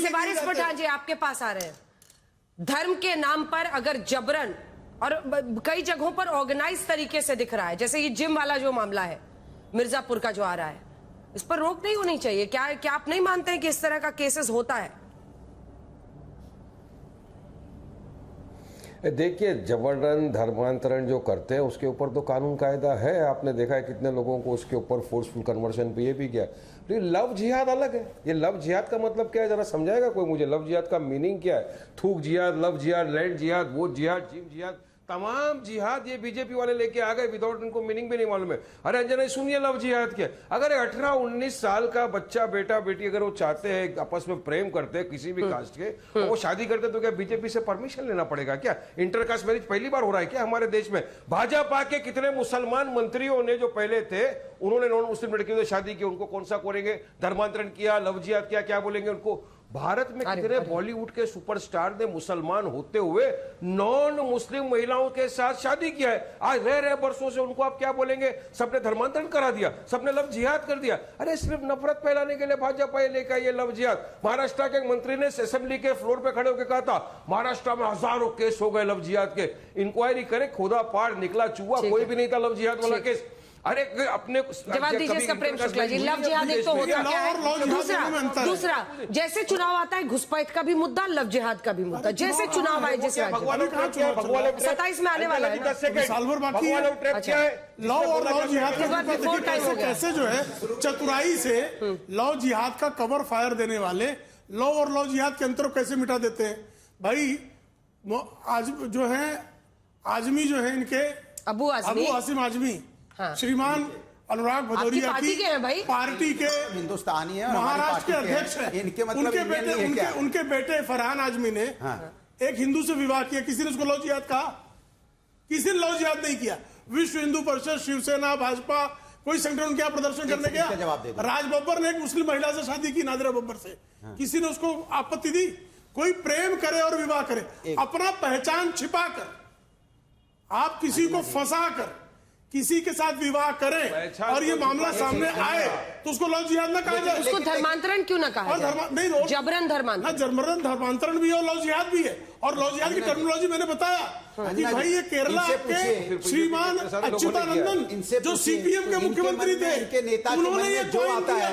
सिवारिश पठान जी आपके पास आ रहे हैं। धर्म के नाम पर अगर जबरन और कई जगहों पर ऑर्गेनाइज तरीके से दिख रहा है, जैसे ये जिम वाला जो मामला है मिर्जापुर का जो आ रहा है, इस पर रोक नहीं होनी चाहिए क्या आप नहीं मानते हैं कि इस तरह का केसेस होता है? देखिए, जबरन धर्मांतरण जो करते हैं उसके ऊपर तो कानून कायदा है। आपने देखा है कितने लोगों को उसके ऊपर फोर्सफुल कन्वर्शन पे ये भी किया। तो ये लव जिहाद अलग है। ये लव जिहाद का मतलब क्या है, जरा समझाएगा कोई मुझे? लव जिहाद का मीनिंग क्या है? थूक जिहाद, लव जिहाद, लैंड जिहाद, वो जिहाद, जिम जिहाद, तमाम जिहाद ये बीजेपी वाले लेके आ गए विदाउट इनको मीनिंग भी नहीं मालूम है। अरे अंजना सुनिए, लव जिहाद क्या? अगर 18-19 साल का बच्चा, बेटा बेटी अगर वो चाहते हैं आपस में प्रेम करते हैं किसी भी कास्ट के, वो शादी करते तो क्या बीजेपी से परमिशन लेना पड़ेगा क्या? इंटरकास्ट मैरिज पहली बार हो रहा है क्या हमारे देश में? भाजपा के कितने मुसलमान मंत्रियों ने जो पहले थे उन्होंने नॉन मुस्लिम लड़कियों से शादी की, उनको कौन सा करेंगे? धर्मांतरण किया, लव जिहाद किया, क्या बोलेंगे उनको? भारत में कितने बॉलीवुड के सुपरस्टार ने मुसलमान होते हुए नॉन मुस्लिम महिलाओं के साथ शादी किया है। आज रह रहे बरसों से उनको आप क्या बोलेंगे? सबने धर्मांतरण करा दिया, सबने लव जिहाद कर दिया। अरे सिर्फ नफरत फैलाने के लिए भाजपा ये लेकर ये लव जिहाद। महाराष्ट्र के मंत्री ने असेंबली के फ्लोर पे खड़े होकर कहा था महाराष्ट्र में हजारों केस हो गए लव जिहाद के, इंक्वायरी करे, खुदा पाड़ निकला चूहा, कोई भी नहीं था लव जिहाद वाला केस। अरे अपने जवाब दीजिए इसका प्रेम शुक्ला जी। लव जिहाद एक तो होता क्या है, दूसरा जैसे चुनाव आता है घुसपैठ का भी मुद्दा, लव जिहाद का भी मुद्दा, जैसे चुनाव आए जिस राज्य 27 में आने वाला है, साल भर बाकी है। लव और लव जिहाद कैसे जो है चतुराई से लव जिहाद का कवर फायर देने वाले लव और लव जिहाद के अंतर कैसे मिटा देते हैं भाई। आज जो है आजमी जो है इनके अबू आसिम आजमी, हाँ। श्रीमान अनुराग भदौरिया की पार्टी के हिंदुस्तानी है, महाराष्ट्र के अध्यक्ष हैं। इनके मतलब उनके बेटे फरहान आजमी ने एक हिंदू से विवाह किया। किसी ने उसको लव जिहाद कहा? किसी ने लव जिहाद नहीं किया। विश्व हिंदू परिषद, शिवसेना, भाजपा, कोई संगठन उनके यहाँ प्रदर्शन करने गया। राज बब्बर ने एक मुस्लिम महिला से शादी की, नादिरा बब्बर से, किसी ने उसको आपत्ति दी? कोई प्रेम करे और विवाह करे, अपना पहचान छिपा कर, आप किसी को फंसा कर किसी के साथ विवाह करें और ये मामला सामने आए तो उसको लव जिहाद ना कहा जाए। उसको धर्मांतरण क्यों ना कहा जाए? नहीं, जबरन धर्मांतरण, जबरन धर्मांतरण भी है और लव जिहाद भी है। और लव जिहाद की टर्मिनोलॉजी मैंने बताया कि भाई ये केरला के श्रीमान अच्युतानंदन जो सीपीएम के मुख्यमंत्री थे, उन्होंने ये जो आता है